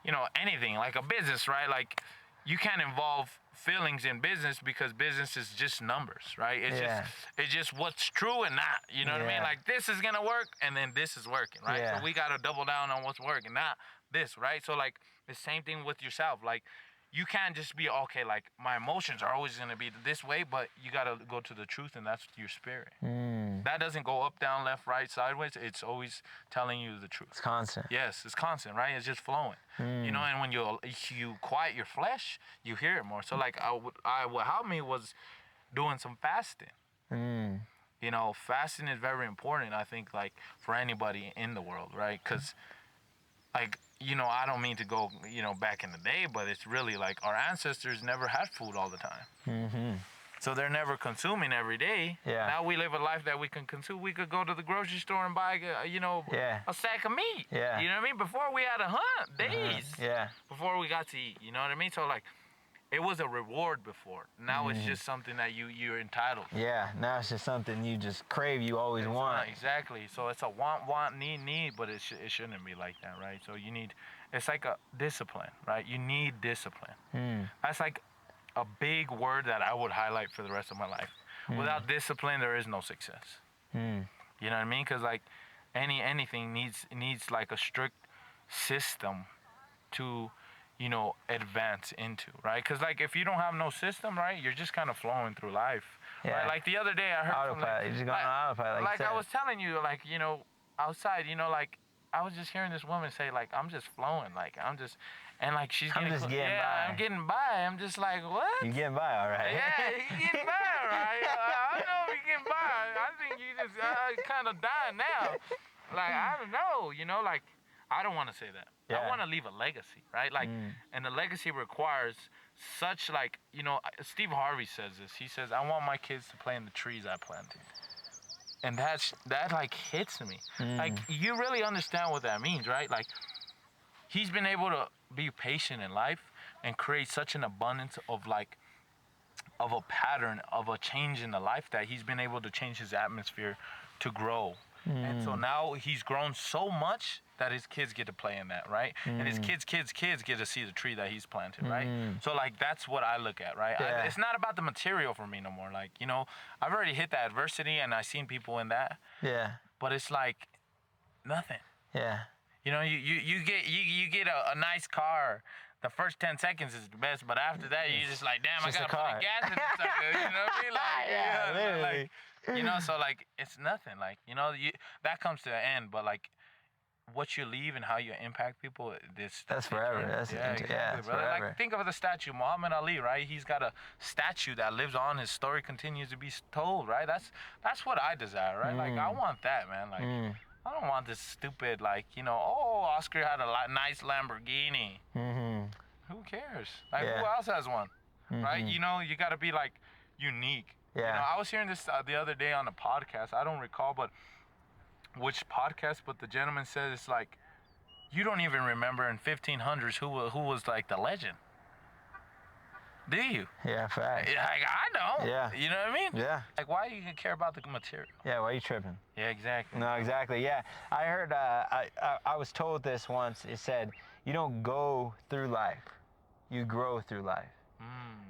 you know, anything, like a business, right? Like you can't involve feelings in business because business is just numbers, right? It's just what's true and not. You know what I mean? Like this is gonna work and then this is working, right? So we gotta double down on what's working, not this, right? So like the same thing with yourself. Like you can't just be okay. Like my emotions are always gonna be this way, but you gotta go to the truth, and that's your spirit. That doesn't go up, down, left, right, sideways. It's always telling you the truth. It's constant. Yes, it's constant, right? It's just flowing. You know, and when you quiet your flesh, you hear it more. So like what helped me was doing some fasting. You know, fasting is very important, I think, like for anybody in the world, right? Because like, you know, I don't mean to go, you know, back in the day, but it's really like our ancestors never had food all the time. So they're never consuming every day. Yeah. Now we live a life that we can consume. We could go to the grocery store and buy, you know, a sack of meat. Yeah. You know what I mean? Before we had to hunt days. Yeah. Before we got to eat. You know what I mean? So like, it was a reward before. Now it's just something that you're entitled to. Yeah. Now it's just something you just crave. You always want. Exactly. So it's a want, need, but it shouldn't be like that, right? So you need, it's like a discipline, right? You need discipline. That's like a big word that I would highlight for the rest of my life. Without discipline, there is no success. You know what I mean? Because like anything needs like a strict system to, you know, advance into, right? Because like if you don't have no system, right, you're just kind of flowing through life. Yeah. Right? Like the other day I heard Autopilot. You're just going on autopilot. like I was telling you, like, you know, outside, you know, like I was just hearing this woman say, like, I'm just flowing, like I'm just, and like she's I'm just getting by. I'm getting by. I'm just like, what? You're getting by, all right. Yeah, you getting by, all right? I know you're getting by. I think you just kind of dying now. Like, I don't know, you know, like, I don't want to say that. Yeah. I want to leave a legacy, right? Like, and the legacy requires such, like, you know, Steve Harvey says this. He says, I want my kids to play in the trees I planted. And that like hits me. Like, you really understand what that means, right? Like, he's been able to be patient in life and create such an abundance of like, of a pattern of a change in the life that he's been able to change his atmosphere to grow. And so now he's grown so much that his kids get to play in that, right? And his kids get to see the tree that he's planted, right? So like that's what I look at, right? Yeah. It's not about the material for me no more. Like, you know, I've already hit that adversity and I've seen people in that. Yeah. But it's like nothing. Yeah. You know, you get a nice car. The first 10 seconds is the best, but after that, you just like, damn, I gotta put gas in this sucker. You know what I mean? Like, Yeah, literally. like, you know, so like, it's nothing. Like, you know, that comes to the end, but like, what you leave and how you impact people, that's forever. That's exactly, that's brother. forever. Like, think of the statue, Muhammad Ali, right? He's got a statue that lives on. His story continues to be told, right? That's what I desire, right? Like, I want that, man. Like, I don't want this stupid, like, you know, oh, Oscar had a nice Lamborghini. Who cares? Like, who else has one? Right? You know, you got to be, like, unique. Yeah. You know, I was hearing this the other day on a podcast. I don't recall, but which podcast, but the gentleman said it's like, you don't even remember in 1500s who was, like, the legend. Do you? Yeah, fact. Like, I don't. Yeah. You know what I mean? Yeah. Like, why do you care about the material? Yeah, why are you tripping? Yeah, exactly. No, exactly. Yeah, I heard. I was told this once. It said, "You don't go through life, you grow through life."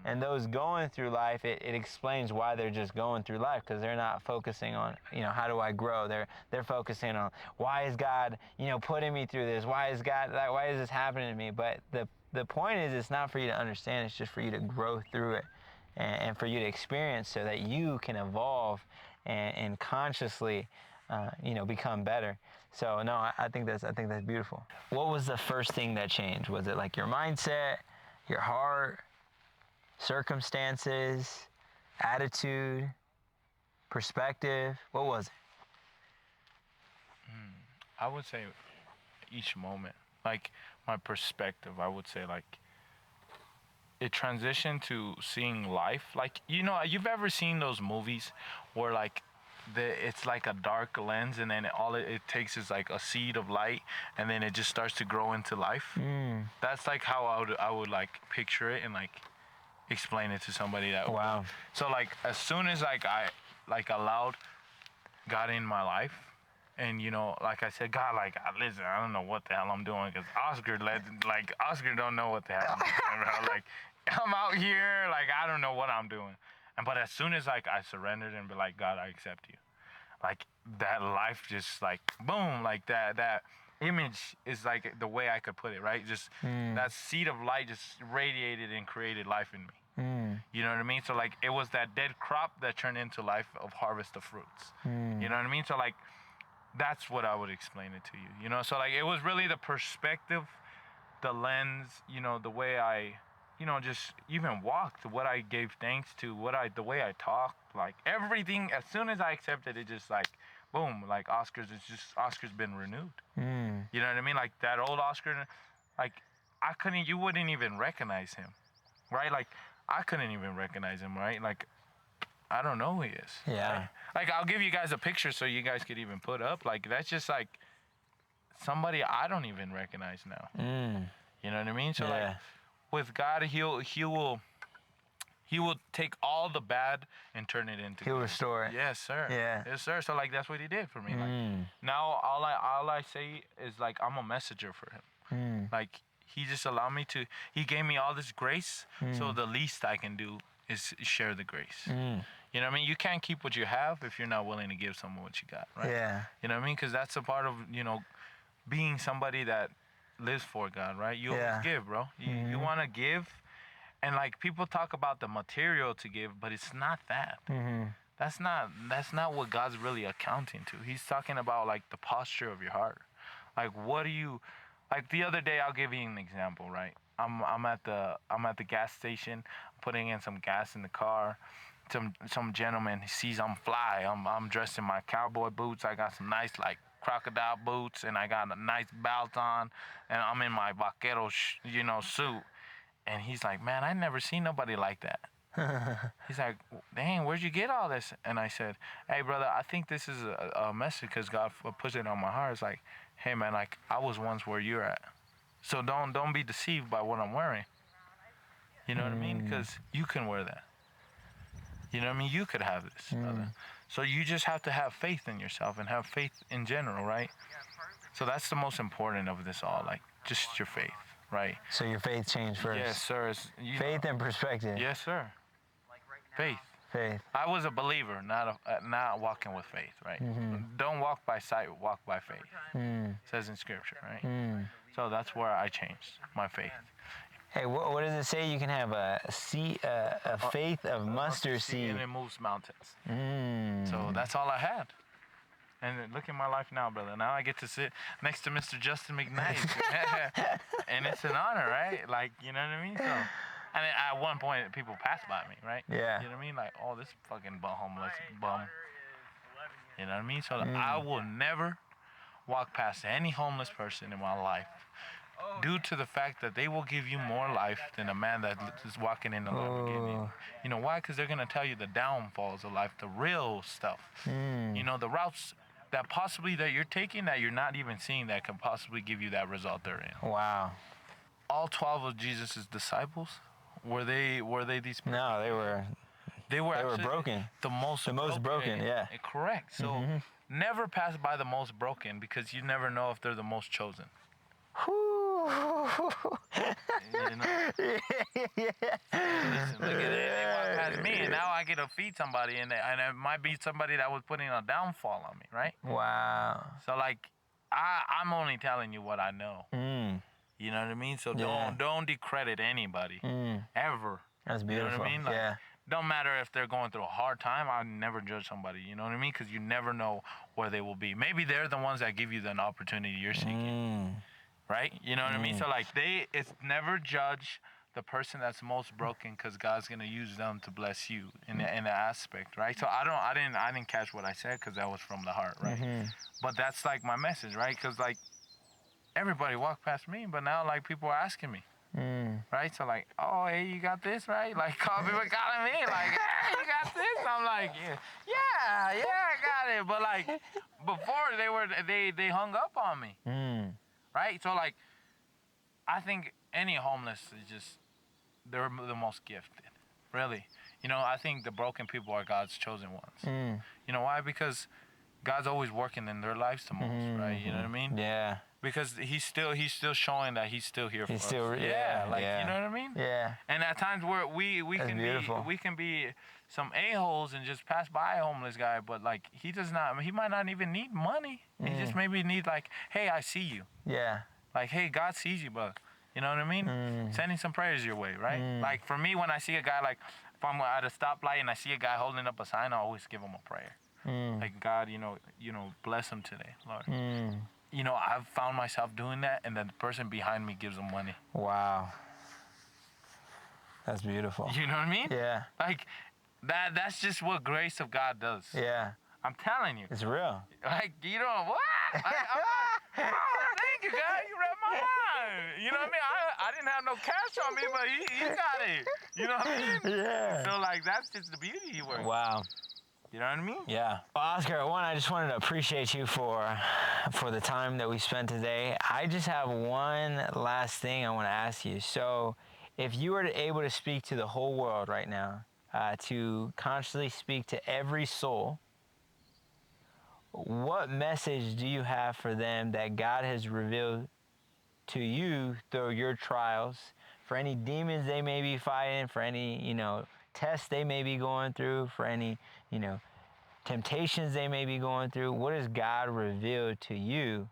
And those going through life, it explains why they're just going through life, because they're not focusing on, you know, how do I grow? They're focusing on, why is God, you know, putting me through this? Why is God, like, why is this happening to me? But the point is, it's not for you to understand. It's just for you to grow through it, and for you to experience, so that you can evolve and consciously, you know, become better. So no, I think that's beautiful. What was the first thing that changed? Was it like your mindset, your heart, circumstances, attitude, perspective? What was it? I would say each moment. Like, my perspective, I would say, like, it transitioned to seeing life. Like, you know, you've ever seen those movies where, like, it's like a dark lens, and then all it takes is like a seed of light, and then it just starts to grow into life. That's like how I would like picture it and like explain it to somebody that. Wow. So like, as soon as like I like allowed God in my life, and you know, like I said, God, like, listen, I don't know what the hell I'm doing, because Oscar don't know what the hell I'm doing, bro. Like, I'm out here, like, I don't know what I'm doing. But as soon as like I surrendered and be like, God, I accept you, like, that life just like boom, like that image is like the way I could put it, right? Just that seed of light just radiated and created life in me. You know what I mean? So like it was that dead crop that turned into life of harvest of fruits. You know what I mean? So like that's what I would explain it to you. You know, so like it was really the perspective, the lens, you know, the way I, you know, just even walked, what I gave thanks to, the way I talked, like everything. As soon as I accepted it, just like boom, like Oscar's been renewed. You know what I mean? Like that old Oscar, like you wouldn't even recognize him, right? Like I couldn't even recognize him, right? Like I don't know who he is. Yeah. Right? Like I'll give you guys a picture so you guys could even put up. Like that's just like somebody I don't even recognize now. You know what I mean? So like with God, he will take all the bad and turn it into He'll good. restore it. Yes, sir. Yeah. Yes, sir. So like that's what he did for me. Like now all I say is like I'm a messenger for him. Like he just allowed me to. He gave me all this grace. So the least I can do is share the grace. You know what I mean? You can't keep what you have if you're not willing to give someone what you got, right? Yeah. You know what I mean? Because that's a part of, you know, being somebody that lives for God, right? You always give, bro. You want to give. And like people talk about the material to give, but it's not that. That's not what God's really accounting to. He's talking about like the posture of your heart. Like what do you, like the other day, I'll give you an example, right? I'm at the gas station, putting in some gas in the car. Some gentleman, he sees I'm fly. I'm dressed in my cowboy boots. I got some nice like crocodile boots, and I got a nice belt on, and I'm in my vaquero, suit. And he's like, man, I never seen nobody like that. He's like, dang, where'd you get all this? And I said, hey, brother, I think this is a message because God puts it on my heart. It's like, hey, man, like I was once where you're at. So don't be deceived by what I'm wearing. You know what I mean? Because you can wear that. You know what I mean? You could have this, brother. So you just have to have faith in yourself and have faith in general, right? So that's the most important of this all, like just your faith, right? So your faith changed first. Yes, sir. Faith and perspective. Yes, sir. Faith. Faith. I was a believer, not walking with faith, right? Don't walk by sight, walk by faith. It says in Scripture, right? So that's where I changed my faith. Hey, what does it say? You can have a faith of mustard seed. And it moves mountains. So that's all I had. And look at my life now, brother. Now I get to sit next to Mr. Justin McKnight. And it's an honor, right? Like, you know what I mean? So, and at one point, people passed by me, right? Yeah. You know what I mean? Like, oh, this fucking homeless bum. You know what I mean? So I will never walk past any homeless person in my life due to the fact that they will give you more life than a man that is walking in a Lamborghini. You know why? Because they're going to tell you the downfalls of life, the real stuff. You know, the routes that possibly that you're taking that you're not even seeing that can possibly give you that result they're in. Wow. All 12 of Jesus' disciples, were they these people? No, they were broken. The most broken, yeah. Correct. So never pass by the most broken because you never know if they're the most chosen. You know? Listen, look at it. They walk past me, and now I get to feed somebody, and it might be somebody that was putting a downfall on me, right? Wow. So like, I'm only telling you what I know. You know what I mean? So don't discredit anybody ever. That's beautiful. You know what I mean? Like, yeah. Don't matter if they're going through a hard time. I never judge somebody. You know what I mean? Because you never know where they will be. Maybe they're the ones that give you an opportunity you're seeking. Right? You know what I mean? So like it's never judge the person that's most broken because God's gonna use them to bless you in the aspect, right? So I didn't catch what I said because that was from the heart, right? But that's like my message, right? Because like everybody walked past me, but now like people are asking me, right? So like, oh hey, you got this, right? Like people calling me, like, hey, you got this? I'm like, yeah, I got it. But like before they hung up on me. Right? So, like, I think any homeless is just, they're the most gifted. Really. You know, I think the broken people are God's chosen ones. You know why? Because God's always working in their lives the most, right? You know what I mean? Yeah. because he's still showing that he's still here for He's us. still, Like, yeah. you know what I mean? Yeah. And at times where we That's beautiful. can be some a-holes and just pass by a homeless guy, but like he might not even need money. He just maybe need like, hey, I see you. Yeah. Like, hey, God sees you, but you know what I mean? Sending some prayers your way, right? Like for me, when I see a guy, like if I'm at a stoplight and I see a guy holding up a sign, I always give him a prayer. Like, God, you know, bless him today, Lord. You know, I've found myself doing that, and then the person behind me gives them money. Wow. That's beautiful. You know what I mean? Yeah. Like, that's just what grace of God does. Yeah. I'm telling you. It's real. Like, you know, what? I'm like, oh, thank you, God. You read my mind. You know what I mean? I didn't have no cash on me, but he got it. You know what I mean? Yeah. So, like, that's just the beauty he works. Wow. You know what I mean? Yeah. Well, Oscar, I just wanted to appreciate you for the time that we spent today. I just have one last thing I want to ask you. So, if you were able to speak to the whole world right now, to constantly speak to every soul, what message do you have for them that God has revealed to you through your trials, for any demons they may be fighting, for any, tests they may be going through, for any, temptations they may be going through? What has God revealed to you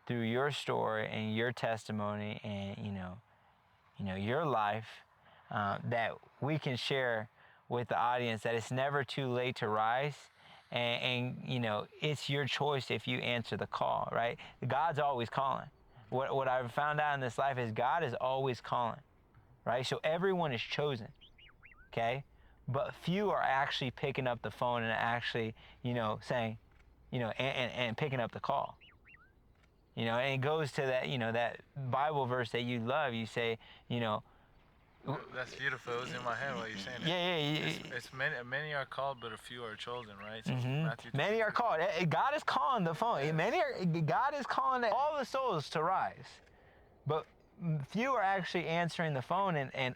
through your story and your testimony and, your life, that we can share with the audience, that it's never too late to rise? And it's your choice if you answer the call, right? God's always calling. What I've found out in this life is God is always calling, right? So everyone is chosen, okay? But few are actually picking up the phone and actually, saying, and picking up the call. And it goes to that, that Bible verse that you love. You say, That's beautiful. It was in my head while you're saying it. Yeah. It's many are called, but a few are chosen, right? So Many are called. God is calling the phone. Yes. God is calling all the souls to rise, but few are actually answering the phone. And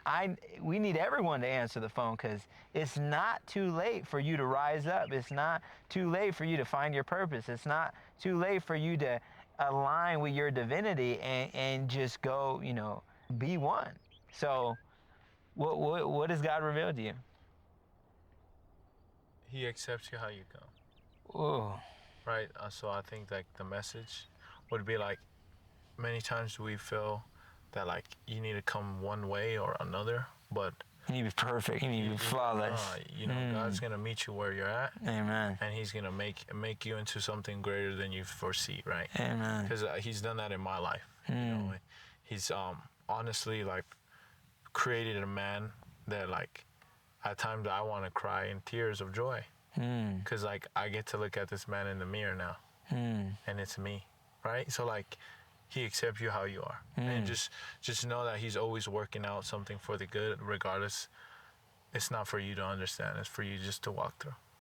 we need everyone to answer the phone, because it's not too late for you to rise up. It's not too late for you to find your purpose. It's not too late for you to align with your divinity and just go, be one. So, what has God revealed to you? He accepts you how you come. Ooh. Right? So I think like the message would be like, many times we feel that like you need to come one way or another, but you need to be perfect. You need to be flawless. God's gonna meet you where you're at. Amen. And He's gonna make you into something greater than you foresee, right? Amen. Because He's done that in my life. He's honestly like created a man that like at times I want to cry in tears of joy, because like I get to look at this man in the mirror now, and it's me, right? So like He accepts you how you are, and just know that He's always working out something for the good, regardless. It's not for you to understand; it's for you just to walk through.